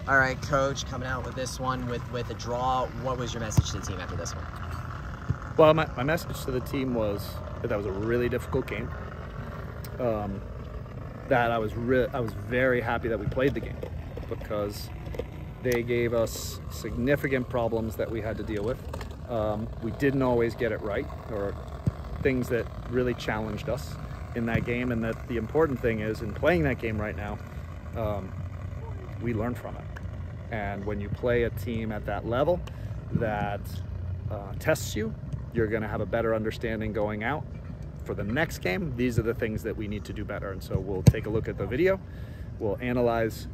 All right, Coach, coming out with this one with a draw. What was your message to the team after this one? Well, my message to the team was that was a really difficult game. That I was very happy that we played the game, because they gave us significant problems that we had to deal with. We didn't always get it right, or things that really challenged us in that game, and that the important thing is, in playing that game right now, we learned from it. And when you play a team at that level that tests you, you're going to have a better understanding going out for the next game. These are the things that we need to do better. And so we'll take a look at the video. We'll analyze,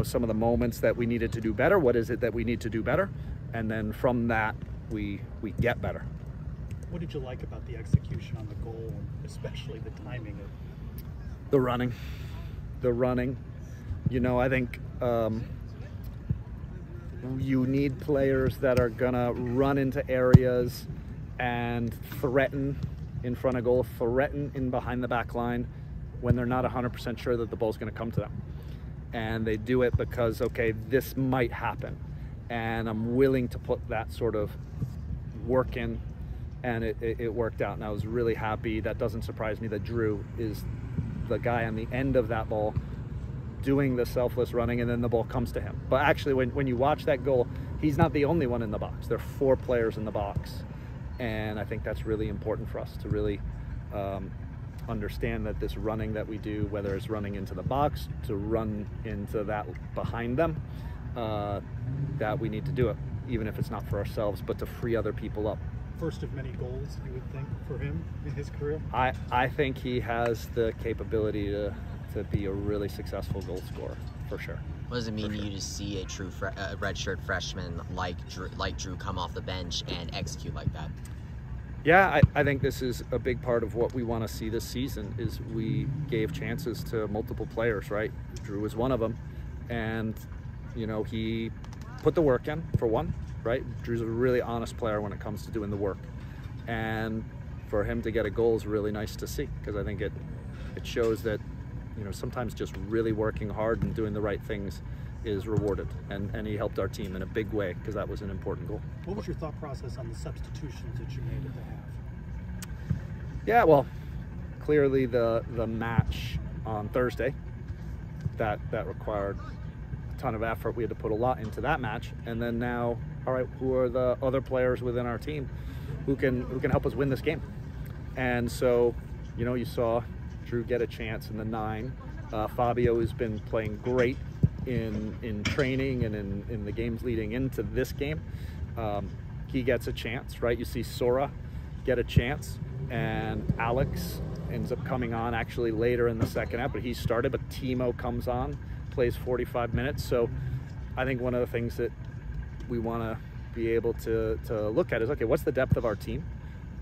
some of the moments that we needed to do better. What is it that we need to do better? And then from that, we get better. What did you like about the execution on the goal, and especially the timing of the running? I think you need players that are gonna run into areas and threaten in front of goal, threaten in behind the back line when they're not 100% sure that the ball's gonna come to them. And they do it because, okay, this might happen, and I'm willing to put that sort of work in, and it worked out. And I was really happy. That doesn't surprise me that Drew is the guy on the end of that ball doing the selfless running, and then the ball comes to him. But actually, when you watch that goal, he's not the only one in the box. There are 4 players in the box. And I think that's really important for us to really understand that this running that we do, whether it's running into the box, to run into that behind them, that we need to do it, even if it's not for ourselves, but to free other people up. First of many goals, you would think, for him in his career? I think he has the capability to be a really successful goal scorer, for sure. What does it mean to you to see a true redshirt freshman like Drew come off the bench and execute like that? Yeah, I think this is a big part of what we want to see this season. Is we gave chances to multiple players, right? Drew was one of them, and he put the work in, for one, right? Drew's a really honest player when it comes to doing the work, and for him to get a goal is really nice to see, because I think it shows that sometimes just really working hard and doing the right things is rewarded, and he helped our team in a big way, because that was an important goal. What was your thought process on the substitutions that you made at the half? Yeah, well, clearly the match on Thursday, that required a ton of effort. We had to put a lot into that match, and then now, all right, who are the other players within our team who can help us win this game? And so, you saw Drew get a chance in the 9. Fabio has been playing great in training and in the games leading into this game. He gets a chance, right? You see Sora get a chance, and Alex ends up coming on actually later in the second half, but he started. But Timo comes on, plays 45 minutes. So I think one of the things that we want to be able to look at is, okay, what's the depth of our team?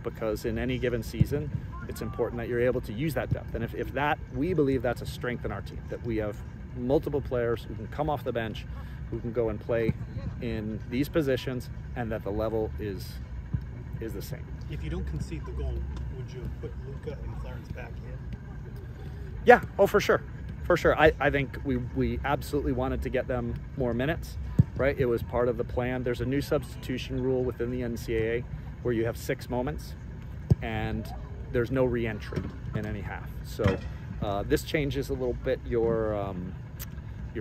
Because in any given season, it's important that you're able to use that depth. And if that, we believe that's a strength in our team, that we have multiple players who can come off the bench, who can go and play in these positions, and that the level is the same. If you don't concede the goal, would you have put Luca and Clarence back in? Yeah, oh, for sure. For sure. I think we absolutely wanted to get them more minutes, right? It was part of the plan. There's a new substitution rule within the NCAA where you have 6 moments, and there's no re-entry in any half. So this changes a little bit your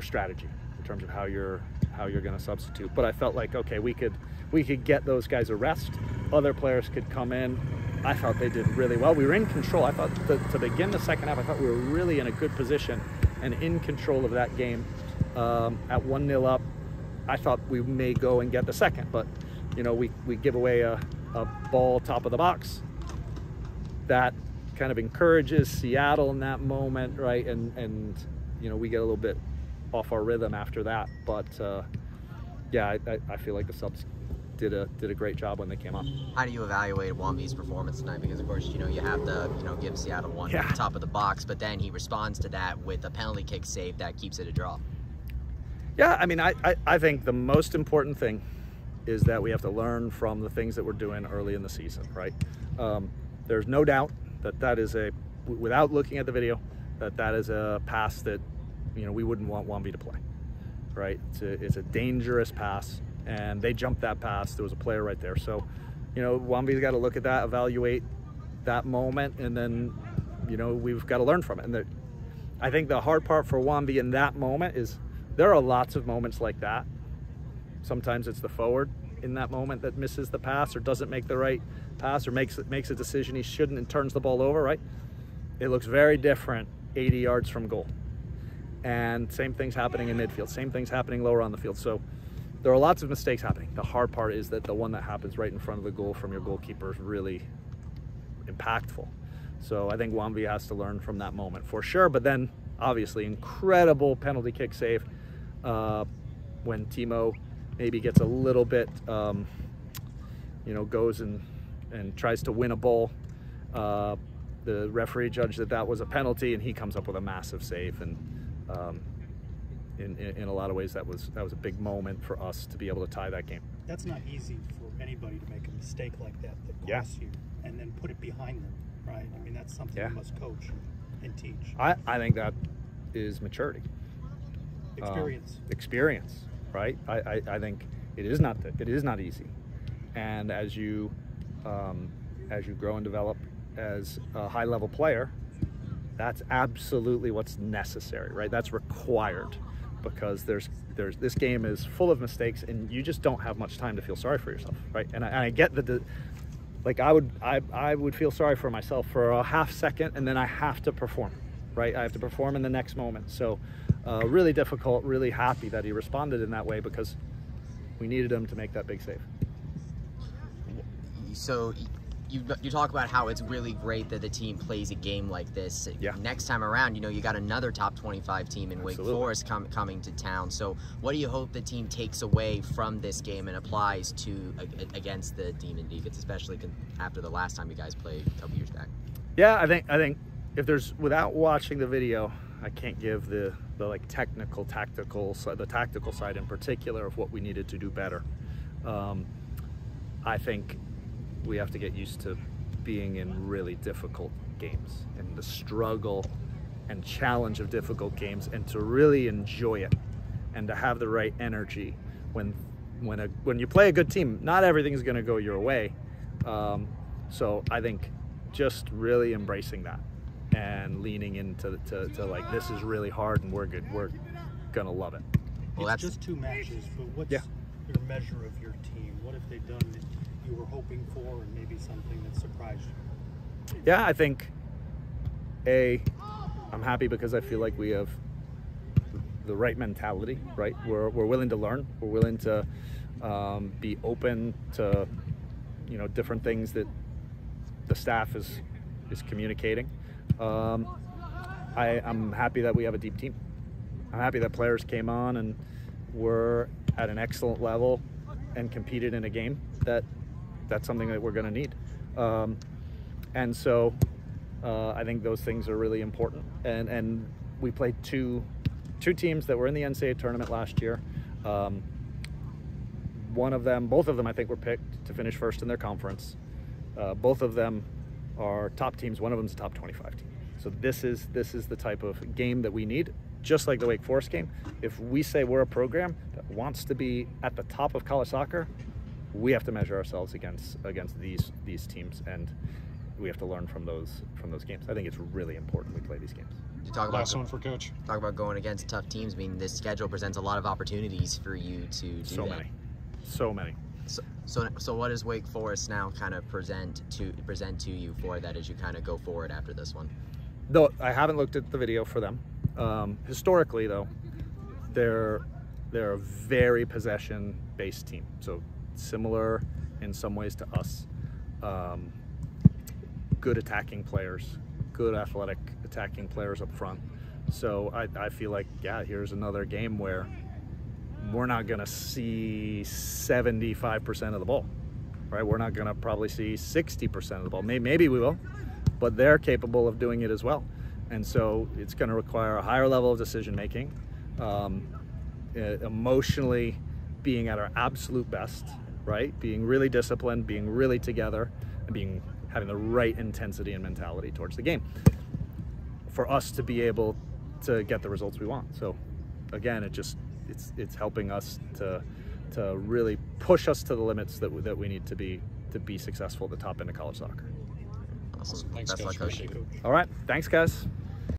strategy in terms of how you're going to substitute. But I felt like, okay, we could get those guys a rest. Other players could come in. I thought they did really well. We were in control. I thought to begin the second half, I thought we were really in a good position and in control of that game. At 1-0 up, I thought we may go and get the second, but we give away a ball top of the box. That kind of encourages Seattle in that moment, right? And we get a little bit off our rhythm after that. But yeah, I feel like the subs did a great job when they came on. How do you evaluate Wamby's performance tonight? Because of course, you have to give Seattle one at the top of the box, but then he responds to that with a penalty kick save that keeps it a draw. Yeah, I mean, I think the most important thing is that we have to learn from the things that we're doing early in the season, right? There's no doubt that is without looking at the video, that is a pass that we wouldn't want Wamby to play. right? It's a dangerous pass, and they jumped that pass. There was a player right there. So, you know, Wamby's got to look at that, evaluate that moment, and then, you know, we've got to learn from it. And I think the hard part for Wamby in that moment is there are lots of moments like that. Sometimes it's the forward in that moment that misses the pass or doesn't make the right pass or makes a decision he shouldn't and turns the ball over, right? It looks very different 80 yards from goal. And same thing's happening in midfield, same thing's happening lower on the field. So there are lots of mistakes happening. The hard part is that the one that happens right in front of the goal from your goalkeeper is really impactful. So I think Wamby has to learn from that moment for sure. But then obviously incredible penalty kick save when Timo maybe gets a little bit, you know, goes and tries to win a ball. The referee judged that was a penalty, and he comes up with a massive save. And in a lot of ways, that was a big moment for us to be able to tie that game. That's not easy for anybody to make a mistake like that costs you, and then put it behind them, right? I mean, that's something you must coach and teach. I think that is maturity. Experience, right? I think it is not easy, and as you grow and develop as a high-level player, that's absolutely what's necessary, right? That's required, because this game is full of mistakes, and you just don't have much time to feel sorry for yourself, right? And I get that, like I would feel sorry for myself for a half second, and then I have to perform, right? I have to perform in the next moment. So really difficult, really happy that he responded in that way, because we needed him to make that big save. So you talk about how it's really great that the team plays a game like this. Yeah. Next time around, you know, you got another top 25 team in Wake Forest coming to town. So what do you hope the team takes away from this game and applies to against the Demon Deacons, especially after the last time you guys played a couple years back? Yeah, I think if there's, without watching the video, I can't give the like tactical side, the tactical side in particular of what we needed to do better. I think we have to get used to being in really difficult games and the struggle and challenge of difficult games, and to really enjoy it and to have the right energy when you play a good team. Not everything is going to go your way, so I think just really embracing that and leaning into like, this is really hard and we're gonna love it. Well, it's just 2 matches, but what's your measure of your team? What have they done that you were hoping for, and maybe something that surprised you? Yeah, I think I'm happy because I feel like we have the right mentality, right? We're willing to learn. We're willing to be open to, you know, different things that the staff is communicating. I'm happy that we have a deep team. I'm happy that players came on and were at an excellent level and competed in a game that's something that we're going to need. And so I think those things are really important. And we played two teams that were in the NCAA tournament last year. Both of them I think were picked to finish first in their conference. Both of them are top teams. One of them's a top 25 team. So this is the type of game that we need. Just like the Wake Forest game, if we say we're a program that wants to be at the top of college soccer, we have to measure ourselves against these teams, and we have to learn from those games. I think it's really important we play these games. You talk about Last one for Coach. Talk about going against tough teams. I mean, this schedule presents a lot of opportunities for you to do So many. So what does Wake Forest now kind of present to you for that as you kind of go forward after this one? Though I haven't looked at the video for them. Historically, though, they're a very possession-based team. So similar in some ways to us. Good attacking players, good athletic attacking players up front. So I feel like, yeah, here's another game where we're not going to see 75% of the ball, right? We're not going to probably see 60% of the ball. Maybe we will, but they're capable of doing it as well. And so it's going to require a higher level of decision making, emotionally being at our absolute best, right? Being really disciplined, being really together, and having the right intensity and mentality towards the game for us to be able to get the results we want. So again, it's helping us to really push us to the limits that we need to be successful at the top end of college soccer. Awesome. Thanks, Best Coach. luck, Coach. All right, thanks, guys.